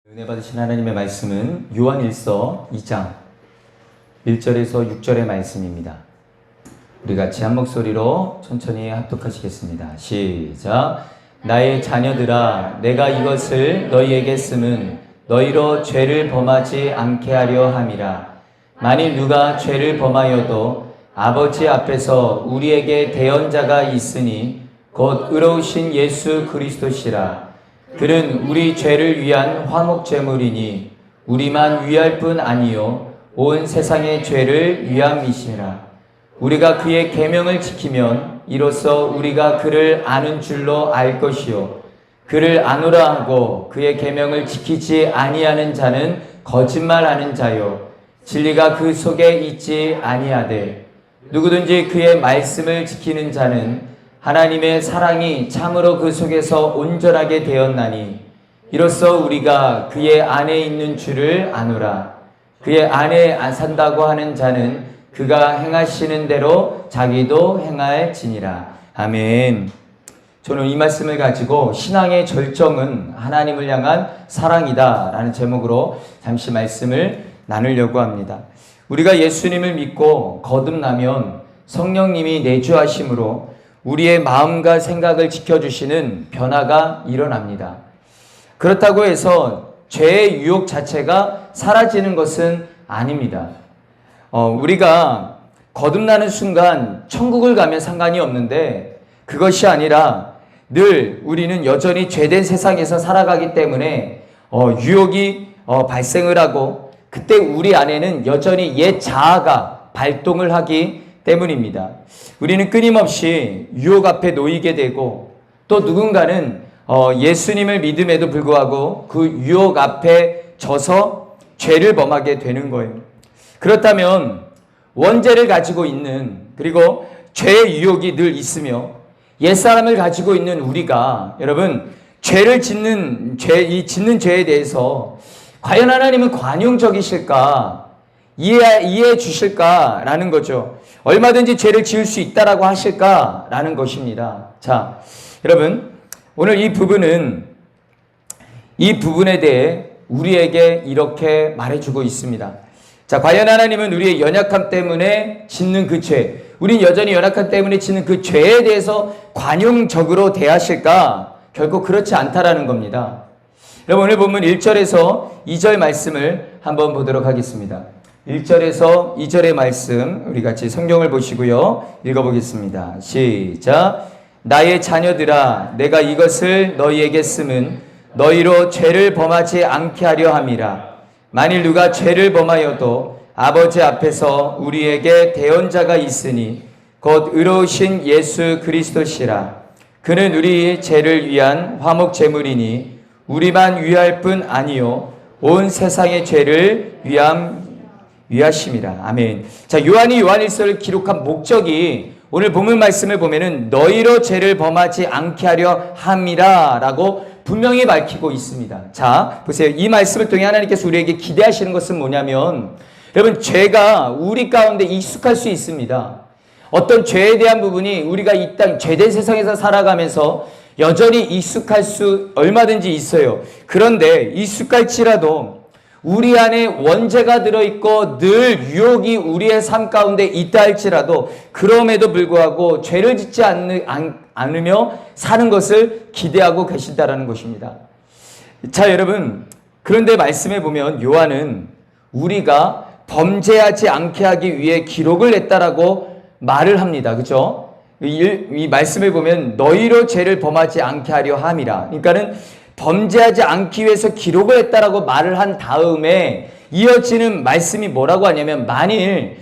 은혜 받으신 하나님의 말씀은 요한일서 2장 1절에서 6절의 말씀입니다. 우리 같이 한 목소리로 천천히 합독하시겠습니다. 시작. 나의 자녀들아, 내가 이것을 너희에게 쓰면 너희로 죄를 범하지 않게 하려 함이라. 만일 누가 죄를 범하여도 아버지 앞에서 우리에게 대언자가 있으니 곧 의로우신 예수 그리스도시라. 그는 우리 죄를 위한 화목제물이니 우리만 위할 뿐 아니요 온 세상의 죄를 위함이시라. 우리가 그의 계명을 지키면 이로써 우리가 그를 아는 줄로 알 것이요 그를 아노라 하고 그의 계명을 지키지 아니하는 자는 거짓말하는 자요 진리가 그 속에 있지 아니하되 누구든지 그의 말씀을 지키는 자는 하나님의 사랑이 참으로 그 속에서 온전하게 되었나니 이로써 우리가 그의 안에 있는 줄을 아노라. 그의 안에 안 산다고 하는 자는 그가 행하시는 대로 자기도 행할지니라. 아멘. 저는 이 말씀을 가지고 신앙의 절정은 하나님을 향한 사랑이다 라는 제목으로 잠시 말씀을 나누려고 합니다. 우리가 예수님을 믿고 거듭나면 성령님이 내주하심으로 우리의 마음과 생각을 지켜주시는 변화가 일어납니다. 그렇다고 해서 죄의 유혹 자체가 사라지는 것은 아닙니다. 우리가 거듭나는 순간 천국을 가면 상관이 없는데 그것이 아니라 늘 우리는 여전히 죄된 세상에서 살아가기 때문에 유혹이 발생을 하고 그때 우리 안에는 여전히 옛 자아가 발동을 하기 때문입니다. 우리는 끊임없이 유혹 앞에 놓이게 되고 또 누군가는 예수님을 믿음에도 불구하고 그 유혹 앞에 져서 죄를 범하게 되는 거예요. 그렇다면 원죄를 가지고 있는 그리고 죄의 유혹이 늘 있으며 옛사람을 가지고 있는 우리가 여러분 죄를 짓는 죄에 대해서 과연 하나님은 관용적이실까? 이해해 주실까라는 거죠. 얼마든지 죄를 지을 수 있다라고 하실까라는 것입니다. 자, 여러분 오늘 이 부분에 대해 우리에게 이렇게 말해주고 있습니다. 자, 과연 하나님은 우리의 연약함 때문에 짓는 그 죄, 우린 여전히 연약함 때문에 짓는 그 죄에 대해서 관용적으로 대하실까? 결코 그렇지 않다라는 겁니다. 여러분 오늘 본문 1절에서 2절 말씀을 한번 보도록 하겠습니다. 1절에서 2절의 말씀 우리 같이 성경을 보시고요. 읽어보겠습니다. 시작. 나의 자녀들아, 내가 이것을 너희에게 쓰면 너희로 죄를 범하지 않게 하려 함이라. 만일 누가 죄를 범하여도 아버지 앞에서 우리에게 대언자가 있으니 곧 의로우신 예수 그리스도시라. 그는 우리 죄를 위한 화목제물이니 우리만 위할 뿐 아니요 온 세상의 죄를 위하심이라. 아멘. 자, 요한이 요한일서를 기록한 목적이 오늘 본문 말씀을 보면은 너희로 죄를 범하지 않게 하려 함이라 라고 분명히 밝히고 있습니다. 자, 보세요. 이 말씀을 통해 하나님께서 우리에게 기대하시는 것은 뭐냐면 여러분 죄가 우리 가운데 익숙할 수 있습니다. 어떤 죄에 대한 부분이 우리가 이 땅 죄된 세상에서 살아가면서 여전히 익숙할 수 얼마든지 있어요. 그런데 익숙할지라도 우리 안에 원죄가 들어있고 늘 유혹이 우리의 삶 가운데 있다 할지라도 그럼에도 불구하고 죄를 짓지 않으며 사는 것을 기대하고 계신다라는 것입니다. 자, 여러분 그런데 말씀해 보면 요한은 우리가 범죄하지 않게 하기 위해 기록을 했다라고 말을 합니다. 그렇죠? 이 말씀을 보면 너희로 죄를 범하지 않게 하려 함이라. 그러니까는 범죄하지 않기 위해서 기록을 했다라고 말을 한 다음에 이어지는 말씀이 뭐라고 하냐면 만일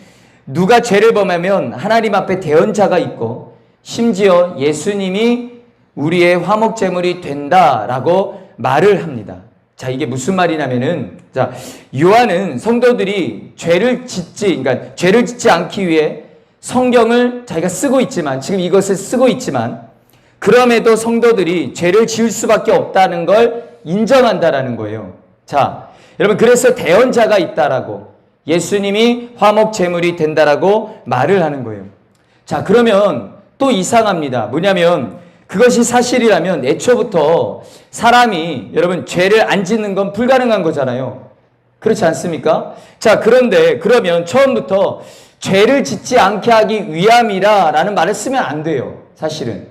누가 죄를 범하면 하나님 앞에 대언자가 있고 심지어 예수님이 우리의 화목제물이 된다라고 말을 합니다. 자, 이게 무슨 말이냐면은 자, 요한은 성도들이 죄를 짓지 않기 위해 성경을 자기가 쓰고 있지만 지금 이것을 쓰고 있지만 그럼에도 성도들이 죄를 지을 수밖에 없다는 걸 인정한다라는 거예요. 자, 여러분 그래서 대언자가 있다라고 예수님이 화목제물이 된다라고 말을 하는 거예요. 자, 그러면 또 이상합니다. 뭐냐면 그것이 사실이라면 애초부터 사람이 여러분 죄를 안 짓는 건 불가능한 거잖아요. 그렇지 않습니까? 자, 그런데 그러면 처음부터 죄를 짓지 않게 하기 위함이라 라는 말을 쓰면 안 돼요. 사실은.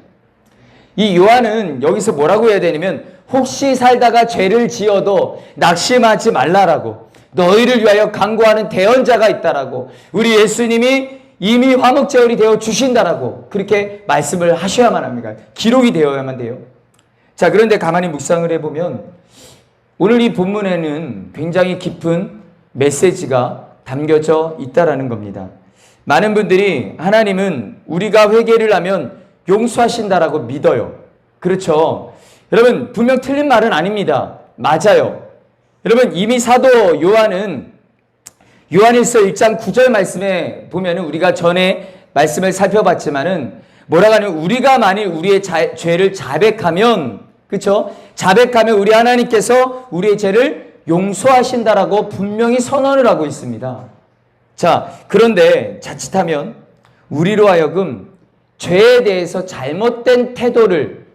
이 요한은 여기서 뭐라고 해야 되냐면 혹시 살다가 죄를 지어도 낙심하지 말라라고, 너희를 위하여 간구하는 대언자가 있다라고, 우리 예수님이 이미 화목제물이 되어 주신다라고 그렇게 말씀을 하셔야만 합니다. 기록이 되어야만 돼요. 자, 그런데 가만히 묵상을 해보면 오늘 이 본문에는 굉장히 깊은 메시지가 담겨져 있다라는 겁니다. 많은 분들이 하나님은 우리가 회개를 하면 용서하신다라고 믿어요. 그렇죠? 여러분, 분명 틀린 말은 아닙니다. 맞아요. 여러분, 이미 사도 요한은 요한일서 1장 9절 말씀에 보면은 우리가 전에 말씀을 살펴봤지만은 뭐라고 하냐면 우리가 만일 우리의 죄를 자백하면, 그렇죠? 자백하면 우리 하나님께서 우리의 죄를 용서하신다라고 분명히 선언을 하고 있습니다. 자, 그런데 자칫하면 우리로 하여금 죄에 대해서 잘못된 태도를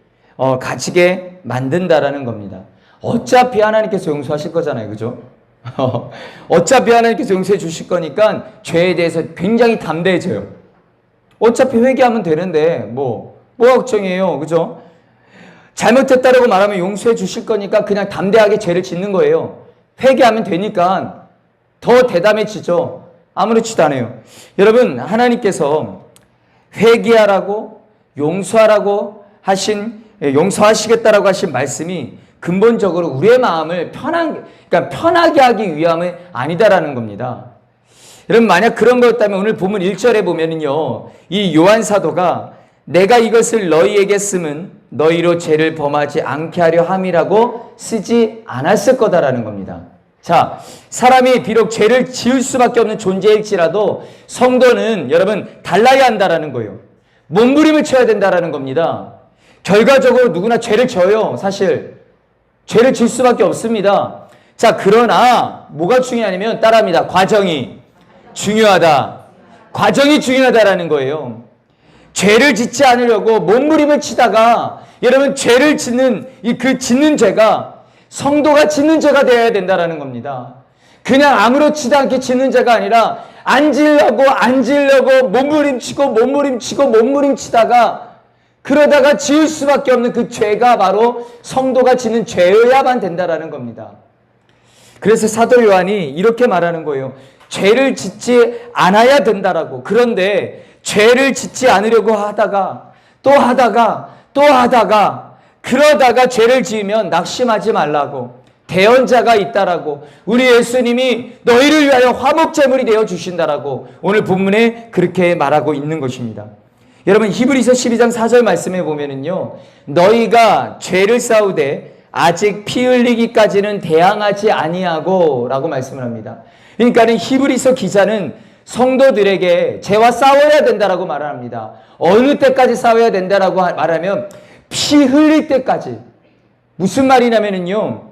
가지게 만든다라는 겁니다. 어차피 하나님께서 용서하실 거잖아요. 그죠? 어차피 하나님께서 용서해 주실 거니까 죄에 대해서 굉장히 담대해져요. 어차피 회개하면 되는데 뭐가 걱정이에요. 그죠? 잘못했다라고 말하면 용서해 주실 거니까 그냥 담대하게 죄를 짓는 거예요. 회개하면 되니까 더 대담해지죠. 아무렇지도 않아요. 여러분, 하나님께서 회개하라고 용서하라고 용서하시겠다라고 하신 말씀이 근본적으로 우리의 마음을 편하게 하기 위함은 아니다라는 겁니다. 여러분, 만약 그런 거였다면 오늘 본문 1절에 보면은요, 이 요한 사도가 내가 이것을 너희에게 쓰면 너희로 죄를 범하지 않게 하려 함이라고 쓰지 않았을 거다라는 겁니다. 자, 사람이 비록 죄를 지을 수밖에 없는 존재일지라도 성도는 여러분 달라야 한다라는 거예요. 몸부림을 쳐야 된다라는 겁니다. 결과적으로 누구나 죄를 져요. 사실 죄를 질 수밖에 없습니다. 자, 그러나 뭐가 중요하냐면 따라합니다. 과정이 중요하다. 과정이 중요하다라는 거예요. 죄를 짓지 않으려고 몸부림을 치다가 여러분 죄를 짓는 짓는 죄가 성도가 짓는 죄가 되어야 된다라는 겁니다. 그냥 아무렇지도 않게 짓는 죄가 아니라 안 지으려고 몸부림치다가 그러다가 지을 수밖에 없는 그 죄가 바로 성도가 짓는 죄여야만 된다라는 겁니다. 그래서 사도 요한이 이렇게 말하는 거예요. 죄를 짓지 않아야 된다라고. 그런데 죄를 짓지 않으려고 하다가 그러다가 죄를 지으면 낙심하지 말라고, 대언자가 있다라고, 우리 예수님이 너희를 위하여 화목제물이 되어 주신다라고 오늘 본문에 그렇게 말하고 있는 것입니다. 여러분, 히브리서 12장 4절 말씀에 보면은요, 너희가 죄를 싸우되 아직 피 흘리기까지는 대항하지 아니하고 라고 말씀을 합니다. 그러니까는 히브리서 기자는 성도들에게 죄와 싸워야 된다라고 말합니다. 어느 때까지 싸워야 된다라고 말하면 피 흘릴 때까지. 무슨 말이냐면요,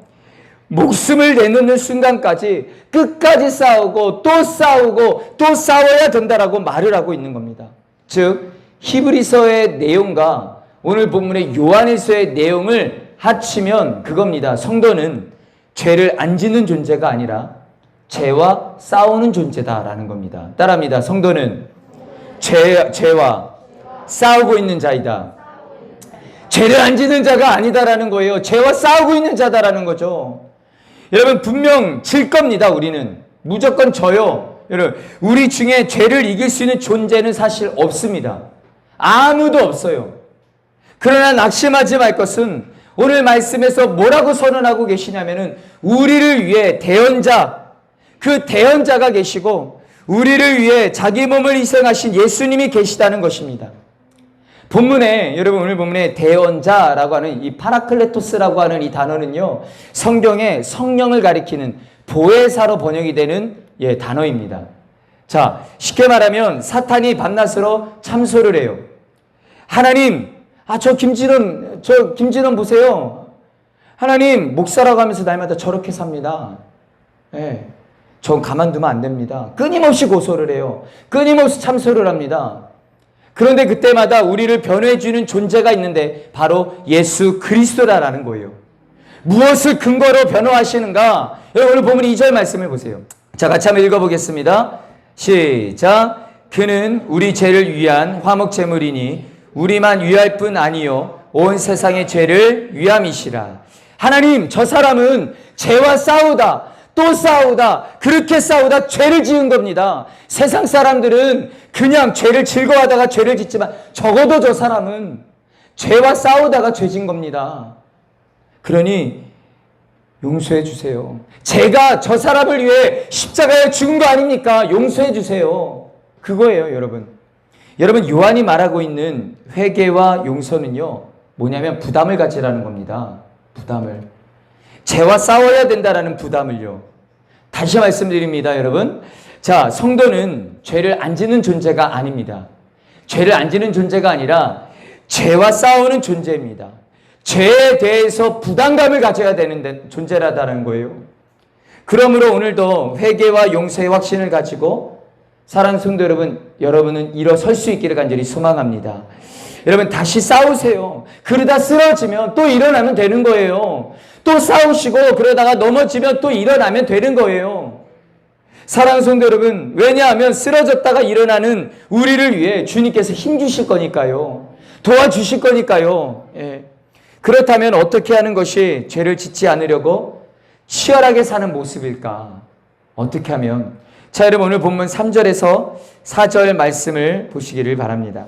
목숨을 내놓는 순간까지 끝까지 싸우고 또 싸워야 된다라고 말을 하고 있는 겁니다. 즉 히브리서의 내용과 오늘 본문의 요한일서의 내용을 합치면 그겁니다. 성도는 죄를 안 짓는 존재가 아니라 죄와 싸우는 존재다라는 겁니다. 따라합니다. 성도는 죄와 싸우고 있는 자이다. 죄를 안 짓는 자가 아니다라는 거예요. 죄와 싸우고 있는 자다라는 거죠. 여러분, 분명 질 겁니다. 우리는 무조건 져요. 여러분, 우리 중에 죄를 이길 수 있는 존재는 사실 없습니다. 아무도 없어요. 그러나 낙심하지 말 것은 오늘 말씀에서 뭐라고 선언하고 계시냐면은 우리를 위해 대언자, 그 대언자가 계시고 우리를 위해 자기 몸을 희생하신 예수님이 계시다는 것입니다. 본문에, 여러분, 오늘 본문에 대언자라고 하는 이 파라클레토스라고 하는 이 단어는요, 성경에 성령을 가리키는 보혜사로 번역이 되는 단어입니다. 자, 쉽게 말하면 사탄이 밤낮으로 참소를 해요. 하나님, 저 김진원 보세요. 하나님, 목사라고 하면서 날마다 저렇게 삽니다. 전 가만두면 안 됩니다. 끊임없이 고소를 해요. 끊임없이 참소를 합니다. 그런데 그때마다 우리를 변호해주는 존재가 있는데 바로 예수 그리스도라는 거예요. 무엇을 근거로 변호하시는가? 여러분 오늘 보면 2절 말씀을 보세요. 자, 같이 한번 읽어보겠습니다. 시작. 그는 우리 죄를 위한 화목제물이니 우리만 위할 뿐 아니요 온 세상의 죄를 위함이시라. 하나님, 저 사람은 죄와 싸우다 또 싸우다 그렇게 싸우다 죄를 지은 겁니다. 세상 사람들은 그냥 죄를 즐거워하다가 죄를 짓지만 적어도 저 사람은 죄와 싸우다가 죄 진 겁니다. 그러니 용서해 주세요. 제가 저 사람을 위해 십자가에 죽은 거 아닙니까? 용서해 주세요. 그거예요, 여러분. 여러분, 요한이 말하고 있는 회개와 용서는요, 뭐냐면 부담을 가지라는 겁니다. 부담을. 죄와 싸워야 된다라는 부담을요. 다시 말씀드립니다, 여러분. 자, 성도는 죄를 안 짓는 존재가 아닙니다. 죄를 안 짓는 존재가 아니라 죄와 싸우는 존재입니다. 죄에 대해서 부담감을 가져야 되는 존재라다는 거예요. 그러므로 오늘도 회개와 용서의 확신을 가지고 사랑하는 성도 여러분, 여러분은 일어설 수 있기를 간절히 소망합니다. 여러분 다시 싸우세요. 그러다 쓰러지면 또 일어나면 되는 거예요. 또 싸우시고 그러다가 넘어지면 또 일어나면 되는 거예요. 사랑하는 성도 여러분, 왜냐하면 쓰러졌다가 일어나는 우리를 위해 주님께서 힘주실 거니까요. 도와주실 거니까요. 예. 그렇다면 어떻게 하는 것이 죄를 짓지 않으려고 치열하게 사는 모습일까? 어떻게 하면? 자, 여러분 오늘 본문 3절에서 4절 말씀을 보시기를 바랍니다.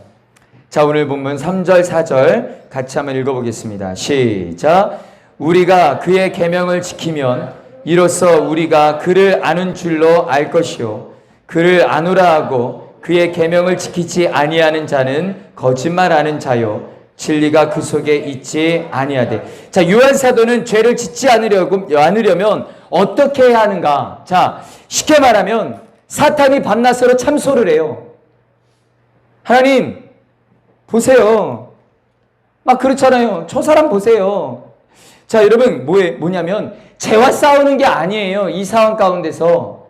자, 오늘 본문 3절 4절 같이 한번 읽어보겠습니다. 시작. 우리가 그의 계명을 지키면 이로써 우리가 그를 아는 줄로 알 것이요 그를 아노라 하고 그의 계명을 지키지 아니하는 자는 거짓말하는 자요 진리가 그 속에 있지 아니하되. 자, 요한 사도는 죄를 짓지 않으려면 어떻게 해야 하는가? 자, 쉽게 말하면 사탄이 밤낮으로 참소를 해요. 하나님 보세요. 막 그렇잖아요. 저 사람 보세요. 자, 여러분 뭐냐면 죄와 싸우는 게 아니에요. 이 상황 가운데서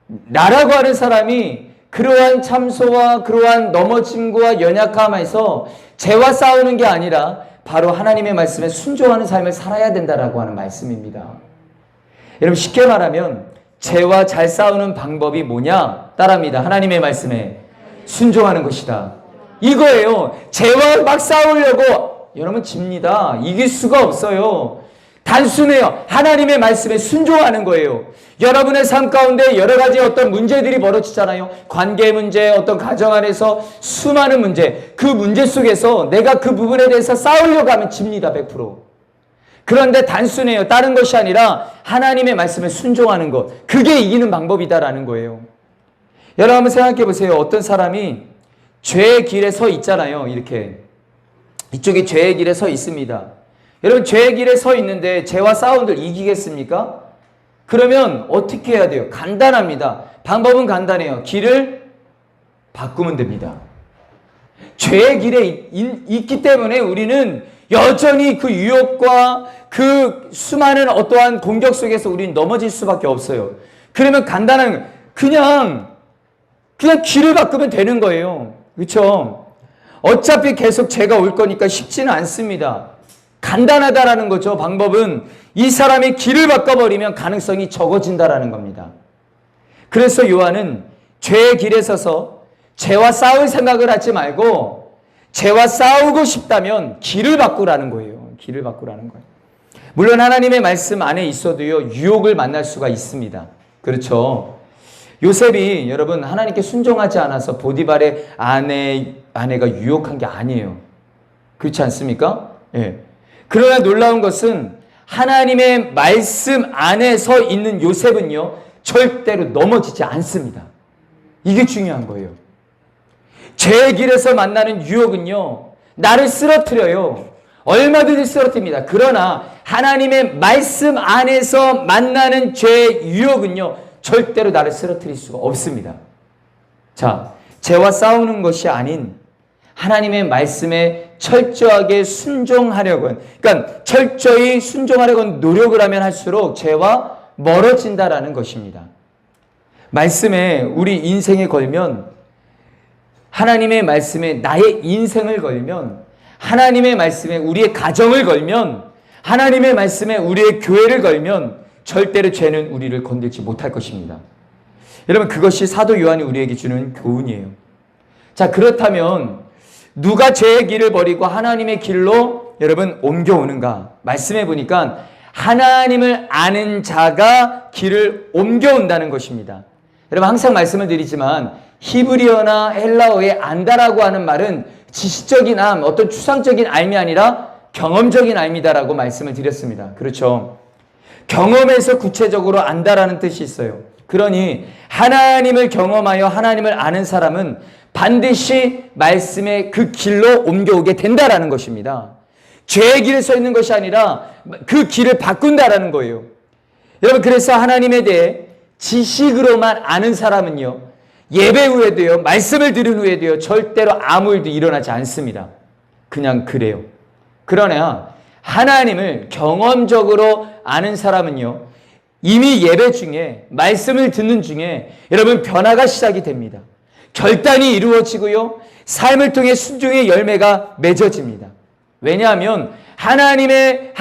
나라고 하는 사람이 그러한 참소와 그러한 넘어짐과 연약함에서 죄와 싸우는 게 아니라 바로 하나님의 말씀에 순종하는 삶을 살아야 된다라고 하는 말씀입니다. 여러분 쉽게 말하면 죄와 잘 싸우는 방법이 뭐냐? 따라합니다. 하나님의 말씀에 순종하는 것이다. 이거예요. 죄와 막 싸우려고 여러분 집니다. 이길 수가 없어요. 단순해요. 하나님의 말씀에 순종하는 거예요. 여러분의 삶 가운데 여러 가지 어떤 문제들이 벌어지잖아요. 관계 문제, 어떤 가정 안에서 수많은 문제. 그 문제 속에서 내가 그 부분에 대해서 싸우려고 하면 집니다. 100%. 그런데 단순해요. 다른 것이 아니라 하나님의 말씀에 순종하는 것. 그게 이기는 방법이다라는 거예요. 여러분 한번 생각해 보세요. 어떤 사람이 죄의 길에 서 있잖아요. 이렇게. 이쪽이 죄의 길에 서 있습니다. 여러분 죄의 길에 서 있는데 죄와 싸운들 이기겠습니까? 그러면 어떻게 해야 돼요? 간단합니다. 방법은 간단해요. 길을 바꾸면 됩니다. 죄의 길에 있기 때문에 우리는 여전히 그 유혹과 그 수많은 어떠한 공격 속에서 우리는 넘어질 수밖에 없어요. 그러면 간단한 그냥 길을 바꾸면 되는 거예요. 그렇죠? 어차피 계속 죄가 올 거니까 쉽지는 않습니다. 간단하다라는 거죠. 방법은 이 사람이 길을 바꿔버리면 가능성이 적어진다라는 겁니다. 그래서 요한은 죄의 길에 서서 죄와 싸울 생각을 하지 말고 죄와 싸우고 싶다면 길을 바꾸라는 거예요. 길을 바꾸라는 거예요. 물론 하나님의 말씀 안에 있어도요, 유혹을 만날 수가 있습니다. 그렇죠? 요셉이 여러분 하나님께 순종하지 않아서 보디발의 아내가 유혹한 게 아니에요. 그렇지 않습니까? 예. 그러나 놀라운 것은 하나님의 말씀 안에 서 있는 요셉은요, 절대로 넘어지지 않습니다. 이게 중요한 거예요. 죄의 길에서 만나는 유혹은요, 나를 쓰러뜨려요. 얼마든지 쓰러뜨립니다. 그러나 하나님의 말씀 안에서 만나는 죄의 유혹은요, 절대로 나를 쓰러뜨릴 수가 없습니다. 자, 죄와 싸우는 것이 아닌 하나님의 말씀에 철저하게 순종하려고, 그러니까 철저히 순종하려고 노력을 하면 할수록 죄와 멀어진다라는 것입니다. 말씀에 우리 인생에 걸면 하나님의 말씀에 나의 인생을 걸면, 하나님의 말씀에 우리의 가정을 걸면, 하나님의 말씀에 우리의 교회를 걸면 절대로 죄는 우리를 건들지 못할 것입니다. 여러분, 그것이 사도 요한이 우리에게 주는 교훈이에요. 자, 그렇다면 누가 죄의 길을 버리고 하나님의 길로 여러분 옮겨오는가? 말씀해 보니까 하나님을 아는 자가 길을 옮겨온다는 것입니다. 여러분, 항상 말씀을 드리지만 히브리어나 헬라어의 안다라고 하는 말은 지식적인 암, 어떤 추상적인 알미 아니라 경험적인 알미다라고 말씀을 드렸습니다. 그렇죠? 경험에서 구체적으로 안다라는 뜻이 있어요. 그러니 하나님을 경험하여 하나님을 아는 사람은 반드시 말씀의 그 길로 옮겨오게 된다라는 것입니다. 죄의 길에 서 있는 것이 아니라 그 길을 바꾼다라는 거예요. 여러분, 그래서 하나님에 대해 지식으로만 아는 사람은요, 예배 후에도요, 말씀을 들은 후에도요, 절대로 아무 일도 일어나지 않습니다. 그냥 그래요. 그러나 하나님을 경험적으로 아는 사람은요, 이미 예배 중에 말씀을 듣는 중에 여러분 변화가 시작이 됩니다. 결단이 이루어지고요, 삶을 통해 순종의 열매가 맺어집니다. 왜냐하면 하나님을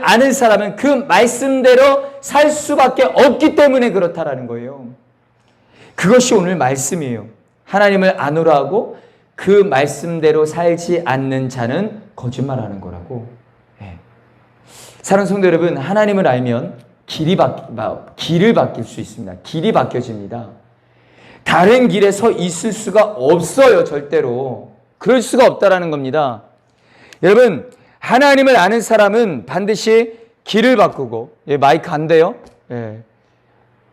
아는 사람은 그 말씀대로 살 수밖에 없기 때문에 그렇다라는 거예요. 그것이 오늘 말씀이에요. 하나님을 아노라 하고 그 말씀대로 살지 않는 자는 거짓말하는 거라고. 사랑하는 성도 여러분, 하나님을 알면 길을 바뀔 수 있습니다. 길이 바뀌어집니다. 다른 길에 서 있을 수가 없어요. 절대로. 그럴 수가 없다라는 겁니다. 여러분, 하나님을 아는 사람은 반드시 길을 바꾸고, 마이크 안 돼요?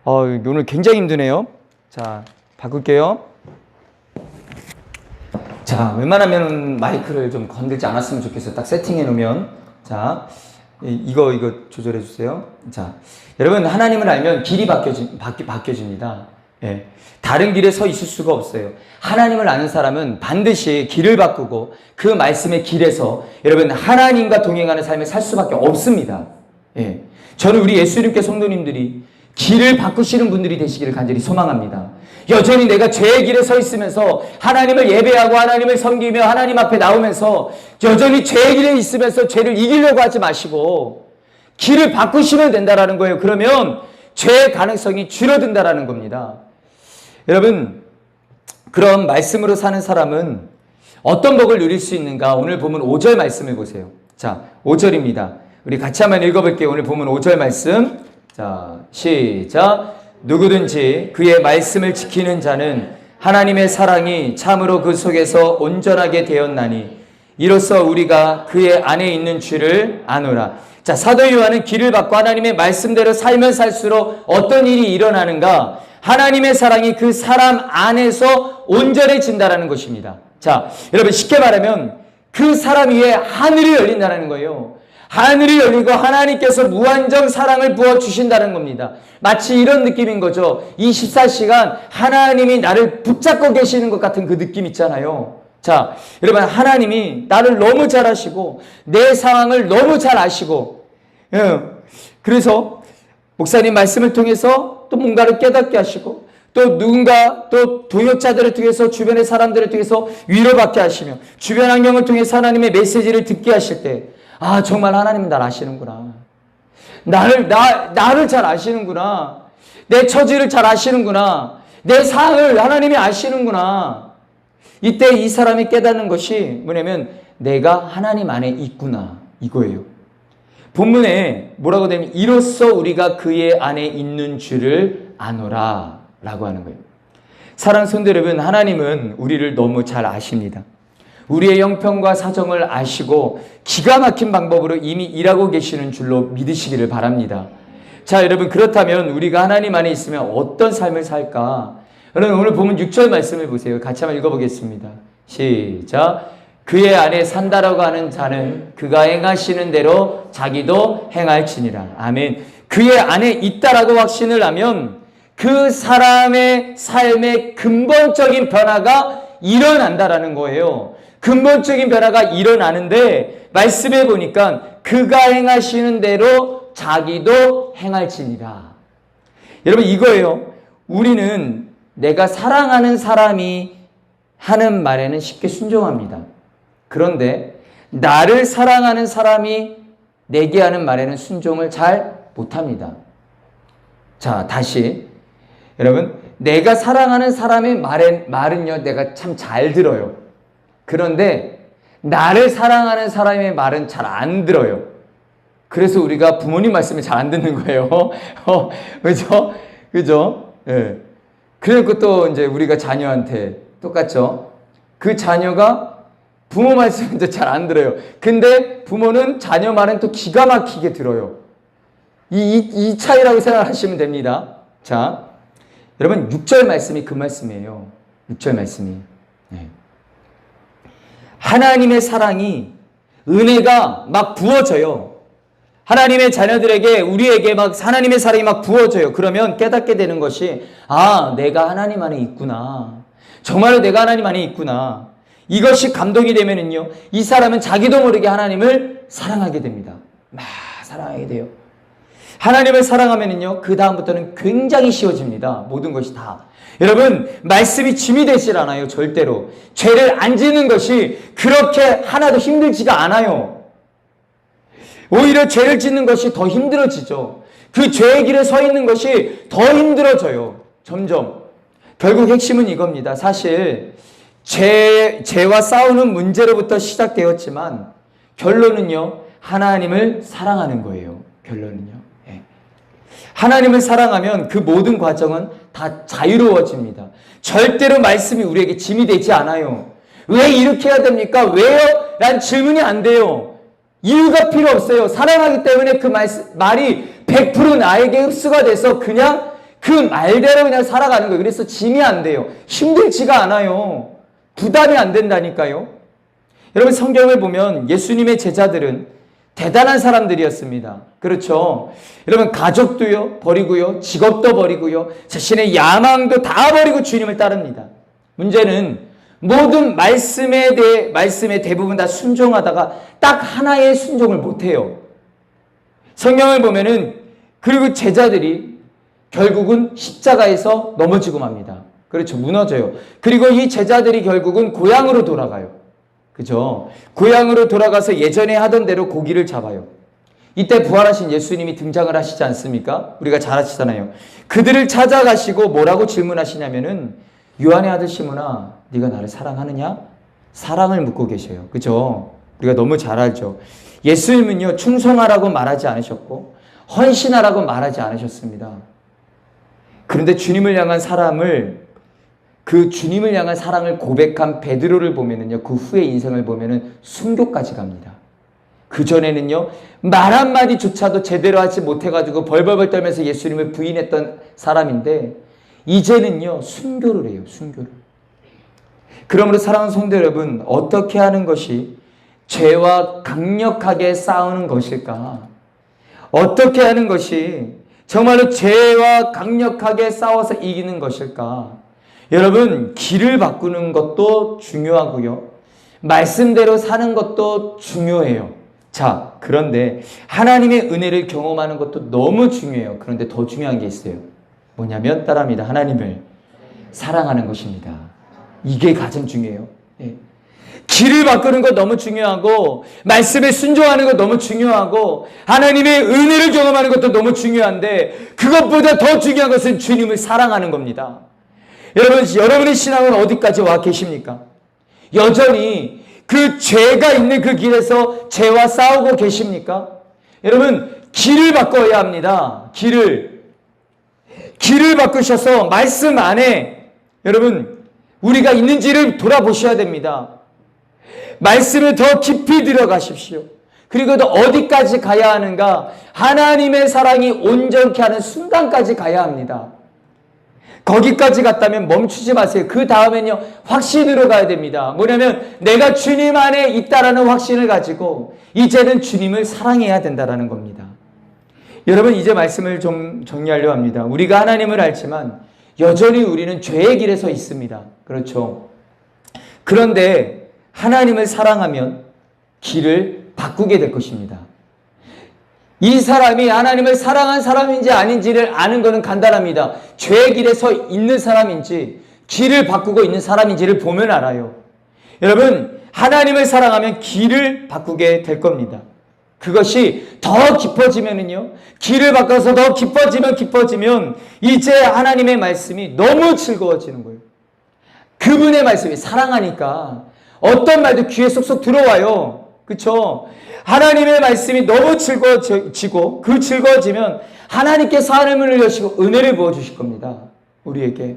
오늘 굉장히 힘드네요. 자, 바꿀게요. 자, 웬만하면 마이크를 좀 건들지 않았으면 좋겠어요. 딱 세팅해 놓으면. 자, 이거 조절해 주세요. 자, 여러분, 하나님을 알면 길이 바뀌어집니다. 다른 길에 서 있을 수가 없어요. 하나님을 아는 사람은 반드시 길을 바꾸고 그 말씀의 길에서 여러분 하나님과 동행하는 삶을 살 수밖에 없습니다. 저는 우리 예수님께 성도님들이 길을 바꾸시는 분들이 되시기를 간절히 소망합니다. 여전히 내가 죄의 길에 서 있으면서 하나님을 예배하고 하나님을 섬기며 하나님 앞에 나오면서 여전히 죄의 길에 있으면서 죄를 이기려고 하지 마시고 길을 바꾸시면 된다라는 거예요. 그러면 죄의 가능성이 줄어든다라는 겁니다. 여러분, 그런 말씀으로 사는 사람은 어떤 복을 누릴 수 있는가? 오늘 보면 5절 말씀을 보세요. 자, 5절입니다. 우리 같이 한번 읽어볼게요. 오늘 보면 5절 말씀. 자, 시작. 누구든지 그의 말씀을 지키는 자는 하나님의 사랑이 참으로 그 속에서 온전하게 되었나니 이로써 우리가 그의 안에 있는 줄을 아노라. 자, 사도 요한은 길을 받고 하나님의 말씀대로 살면 살수록 어떤 일이 일어나는가? 하나님의 사랑이 그 사람 안에서 온전해진다는 것입니다. 자, 여러분 쉽게 말하면 그 사람 위에 하늘이 열린다는 거예요. 하늘이 열리고 하나님께서 무한정 사랑을 부어주신다는 겁니다. 마치 이런 느낌인 거죠. 24시간 하나님이 나를 붙잡고 계시는 것 같은 그 느낌 있잖아요. 자, 여러분, 하나님이 나를 너무 잘 아시고 내 상황을 너무 잘 아시고, 그래서 목사님 말씀을 통해서 또 뭔가를 깨닫게 하시고 또 누군가 또 동역자들을 통해서 주변의 사람들을 통해서 위로받게 하시며 주변 환경을 통해서 하나님의 메시지를 듣게 하실 때, 아, 정말 하나님은 날 아시는구나. 나를 잘 아시는구나. 내 처지를 잘 아시는구나. 내 상황을 하나님이 아시는구나. 이때 이 사람이 깨닫는 것이 뭐냐면 내가 하나님 안에 있구나. 이거예요. 본문에 뭐라고 되면 이로써 우리가 그의 안에 있는 줄을 아노라 라고 하는 거예요. 사랑하는 성도 여러분, 하나님은 우리를 너무 잘 아십니다. 우리의 형편과 사정을 아시고 기가 막힌 방법으로 이미 일하고 계시는 줄로 믿으시기를 바랍니다. 자, 여러분, 그렇다면 우리가 하나님 안에 있으면 어떤 삶을 살까? 여러분, 오늘 보면 6절 말씀을 보세요. 같이 한번 읽어보겠습니다. 시작. 그의 안에 산다라고 하는 자는 그가 행하시는 대로 자기도 행할지니라. 아멘. 그의 안에 있다라고 확신을 하면 그 사람의 삶의 근본적인 변화가 일어난다라는 거예요. 근본적인 변화가 일어나는데 말씀해 보니까 그가 행하시는 대로 자기도 행할지니라. 여러분, 이거예요. 우리는 내가 사랑하는 사람이 하는 말에는 쉽게 순종합니다. 그런데 나를 사랑하는 사람이 내게 하는 말에는 순종을 잘 못합니다. 자, 다시 여러분, 내가 사랑하는 사람의 말은요 내가 참 잘 들어요. 그런데 나를 사랑하는 사람의 말은 잘 안 들어요. 그래서 우리가 부모님 말씀을 잘 안 듣는 거예요. 그죠? 그죠? 예. 그리고 또 이제 우리가 자녀한테 똑같죠? 그 자녀가 부모 말씀을 잘 안 들어요. 근데 부모는 자녀 말은 또 기가 막히게 들어요. 이 차이라고 생각하시면 됩니다. 자, 여러분 6절 말씀이 그 말씀이에요. 6절 말씀이. 네. 하나님의 사랑이, 은혜가 막 부어져요. 하나님의 자녀들에게, 우리에게 막 하나님의 사랑이 막 부어져요. 그러면 깨닫게 되는 것이, 아, 내가 하나님 안에 있구나. 정말로 내가 하나님 안에 있구나. 이것이 감동이 되면은요, 이 사람은 자기도 모르게 하나님을 사랑하게 됩니다. 막 사랑하게 돼요. 하나님을 사랑하면은요, 그 다음부터는 굉장히 쉬워집니다. 모든 것이 다. 여러분, 말씀이 짐이 되질 않아요. 절대로. 죄를 안 짓는 것이 그렇게 하나도 힘들지가 않아요. 오히려 죄를 짓는 것이 더 힘들어지죠. 그 죄의 길에 서 있는 것이 더 힘들어져요. 점점. 결국 핵심은 이겁니다. 사실 죄와 싸우는 문제로부터 시작되었지만 결론은요, 하나님을 사랑하는 거예요. 결론은요. 하나님을 사랑하면 그 모든 과정은 다 자유로워집니다. 절대로 말씀이 우리에게 짐이 되지 않아요. 왜 이렇게 해야 됩니까? 왜요? 란 질문이 안 돼요. 이유가 필요 없어요. 사랑하기 때문에 그 말이 100% 나에게 흡수가 돼서 그냥 그 말대로 그냥 살아가는 거예요. 그래서 짐이 안 돼요. 힘들지가 않아요. 부담이 안 된다니까요. 여러분, 성경을 보면 예수님의 제자들은 대단한 사람들이었습니다. 그렇죠? 여러분, 가족도요 버리고요, 직업도 버리고요, 자신의 야망도 다 버리고 주님을 따릅니다. 문제는 모든 말씀에 대부분 다 순종하다가 딱 하나의 순종을 못해요. 성경을 보면은, 그리고 제자들이 결국은 십자가에서 넘어지고 맙니다. 그렇죠. 무너져요. 그리고 이 제자들이 결국은 고향으로 돌아가요. 그죠? 고향으로 돌아가서 예전에 하던 대로 고기를 잡아요. 이때 부활하신 예수님이 등장을 하시지 않습니까? 우리가 잘 아시잖아요. 그들을 찾아가시고 뭐라고 질문하시냐면은, 요한의 아들 시몬아, 네가 나를 사랑하느냐? 사랑을 묻고 계셔요. 그죠? 우리가 너무 잘 알죠. 예수님은요, 충성하라고 말하지 않으셨고 헌신하라고 말하지 않으셨습니다. 그런데 주님을 향한 사랑을 고백한 베드로를 보면은요, 그 후의 인생을 보면은 순교까지 갑니다. 그 전에는요, 말 한마디조차도 제대로 하지 못해가지고 벌벌벌 떨면서 예수님을 부인했던 사람인데, 이제는요, 순교를 해요. 순교를. 그러므로 사랑하는 성도 여러분, 어떻게 하는 것이 죄와 강력하게 싸우는 것일까? 어떻게 하는 것이 정말로 죄와 강력하게 싸워서 이기는 것일까? 여러분, 길을 바꾸는 것도 중요하고요, 말씀대로 사는 것도 중요해요. 자, 그런데 하나님의 은혜를 경험하는 것도 너무 중요해요. 그런데 더 중요한 게 있어요. 뭐냐면, 따라합니다. 하나님을 사랑하는 것입니다. 이게 가장 중요해요. 예. 길을 바꾸는 것 너무 중요하고, 말씀에 순종하는 것 너무 중요하고, 하나님의 은혜를 경험하는 것도 너무 중요한데, 그것보다 더 중요한 것은 주님을 사랑하는 겁니다. 여러분, 여러분의 신앙은 어디까지 와 계십니까? 여전히 그 죄가 있는 그 길에서 죄와 싸우고 계십니까? 여러분, 길을 바꿔야 합니다. 길을 바꾸셔서 말씀 안에 여러분, 우리가 있는지를 돌아보셔야 됩니다. 말씀에 더 깊이 들어가십시오. 그리고 또 어디까지 가야 하는가? 하나님의 사랑이 온전케 하는 순간까지 가야 합니다. 거기까지 갔다면 멈추지 마세요. 그 다음엔요, 확신으로 가야 됩니다. 뭐냐면, 내가 주님 안에 있다라는 확신을 가지고 이제는 주님을 사랑해야 된다라는 겁니다. 여러분, 이제 말씀을 좀 정리하려 합니다. 우리가 하나님을 알지만 여전히 우리는 죄의 길에 서 있습니다. 그렇죠? 그런데 하나님을 사랑하면 길을 바꾸게 될 것입니다. 이 사람이 하나님을 사랑한 사람인지 아닌지를 아는 것은 간단합니다. 죄의 길에 서 있는 사람인지 길을 바꾸고 있는 사람인지를 보면 알아요. 여러분, 하나님을 사랑하면 길을 바꾸게 될 겁니다. 그것이 더 깊어지면은요, 길을 바꿔서 더 깊어지면 이제 하나님의 말씀이 너무 즐거워지는 거예요. 그분의 말씀이 사랑하니까 어떤 말도 귀에 쏙쏙 들어와요. 그렇죠? 하나님의 말씀이 너무 즐거워지고, 그 즐거워지면 하나님께서 하늘문을 여시고 은혜를 부어주실 겁니다. 우리에게.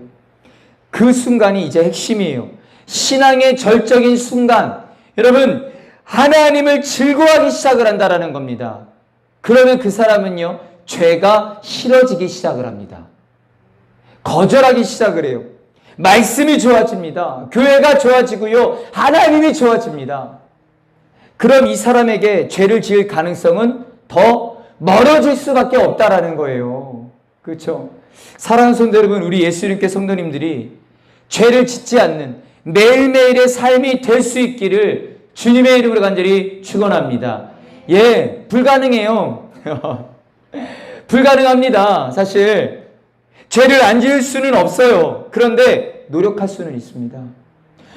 그 순간이 이제 핵심이에요. 신앙의 절정인 순간, 여러분, 하나님을 즐거워하기 시작을 한다라는 겁니다. 그러면 그 사람은요, 죄가 싫어지기 시작을 합니다. 거절하기 시작을 해요. 말씀이 좋아집니다. 교회가 좋아지고요, 하나님이 좋아집니다. 그럼 이 사람에게 죄를 지을 가능성은 더 멀어질 수밖에 없다라는 거예요. 그렇죠? 사랑하는 성도 여러분, 우리 예수님께 성도님들이 죄를 짓지 않는 매일매일의 삶이 될 수 있기를 주님의 이름으로 간절히 축원합니다. 예, 불가능해요. 불가능합니다. 사실 죄를 안 지을 수는 없어요. 그런데 노력할 수는 있습니다.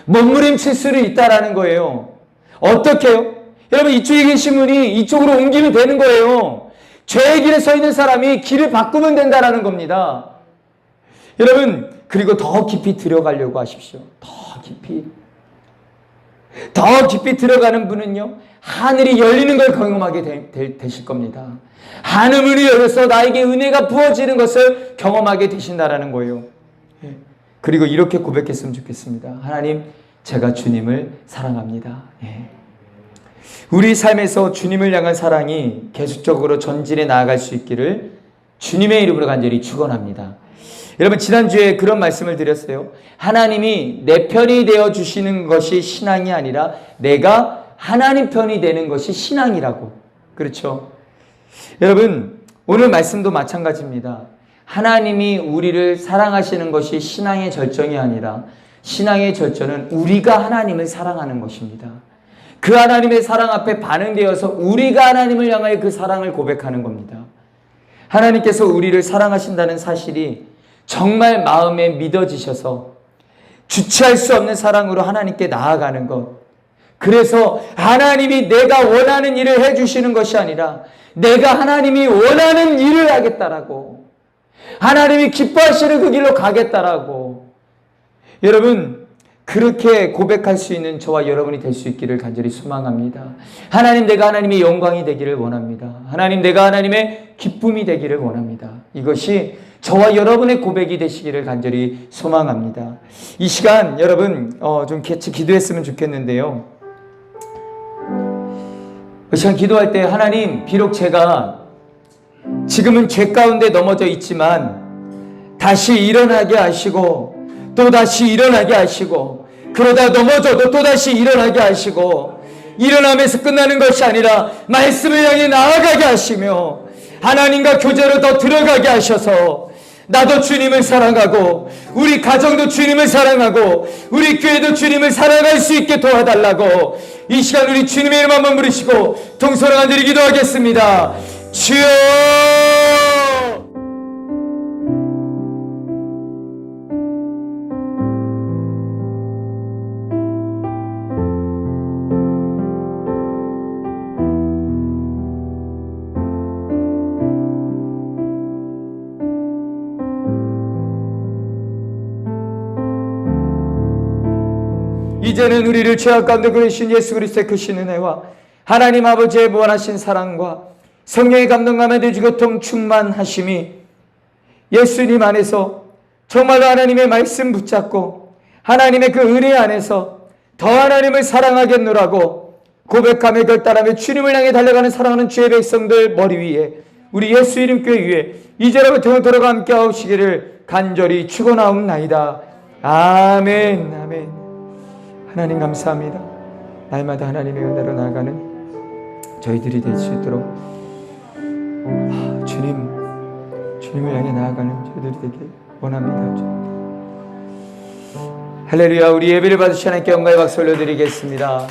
몸부림칠 수는 있다라는 거예요. 어떻게요? 여러분, 이쪽에 계신 분이 이쪽으로 옮기면 되는 거예요. 죄의 길에 서 있는 사람이 길을 바꾸면 된다라는 겁니다. 여러분, 그리고 더 깊이 들어가려고 하십시오. 더 깊이 들어가는 분은요, 하늘이 열리는 걸 경험하게 되실 겁니다. 하늘문이 열려서 나에게 은혜가 부어지는 것을 경험하게 되신다라는 거예요. 그리고 이렇게 고백했으면 좋겠습니다. 하나님, 제가 주님을 사랑합니다. 우리 삶에서 주님을 향한 사랑이 계속적으로 전진해 나아갈 수 있기를 주님의 이름으로 간절히 축원합니다. 여러분, 지난주에 그런 말씀을 드렸어요. 하나님이 내 편이 되어 주시는 것이 신앙이 아니라 내가 하나님 편이 되는 것이 신앙이라고. 그렇죠? 여러분, 오늘 말씀도 마찬가지입니다. 하나님이 우리를 사랑하시는 것이 신앙의 절정이 아니라 신앙의 절정은 우리가 하나님을 사랑하는 것입니다. 그 하나님의 사랑 앞에 반응되어서 우리가 하나님을 향하여 그 사랑을 고백하는 겁니다. 하나님께서 우리를 사랑하신다는 사실이 정말 마음에 믿어지셔서 주체할 수 없는 사랑으로 하나님께 나아가는 것. 그래서 하나님이 내가 원하는 일을 해주시는 것이 아니라 내가 하나님이 원하는 일을 하겠다라고, 하나님이 기뻐하시는 그 길로 가겠다라고, 여러분, 그렇게 고백할 수 있는 저와 여러분이 될 수 있기를 간절히 소망합니다. 하나님, 내가 하나님의 영광이 되기를 원합니다. 하나님, 내가 하나님의 기쁨이 되기를 원합니다. 이것이 저와 여러분의 고백이 되시기를 간절히 소망합니다. 이 시간 여러분 좀 같이 기도했으면 좋겠는데요. 이 시간 기도할 때, 하나님, 비록 제가 지금은 죄 가운데 넘어져 있지만 다시 일어나게 하시고 또 다시 일어나게 하시고, 그러다 넘어져도 또 다시 일어나게 하시고, 일어나면서 끝나는 것이 아니라 말씀을 향해 나아가게 하시며 하나님과 교제로 더 들어가게 하셔서 나도 주님을 사랑하고 우리 가정도 주님을 사랑하고 우리 교회도 주님을 사랑할 수 있게 도와달라고 이 시간 우리 주님의 이름 한번 부르시고 동서로 간절히 기도하겠습니다. 주여! 이제는 우리를 죄악 가운데 그리신 예수 그리스도의 크신 은혜와 하나님 아버지의 무한하신 사랑과 성령의 감동감에 대주교통 충만하심이 예수님 안에서 정말로 하나님의 말씀 붙잡고 하나님의 그 은혜 안에서 더 하나님을 사랑하겠노라고 고백하며 결단하며 주님을 향해 달려가는 사랑하는 주의 백성들 머리 위에, 우리 예수 이름 교회 위에 이제로부터 영원토록 함께 하시기를 간절히 축원하옵나이다. 아멘. 아멘. 하나님 감사합니다. 날마다 하나님의 은혜로 나아가는 저희들이 될 수 있도록 주님을 향해 나아가는 저희들이 되길 원합니다. 할렐루야. 우리 예배를 받으신 하나님께 영광의 박수 올려드리겠습니다.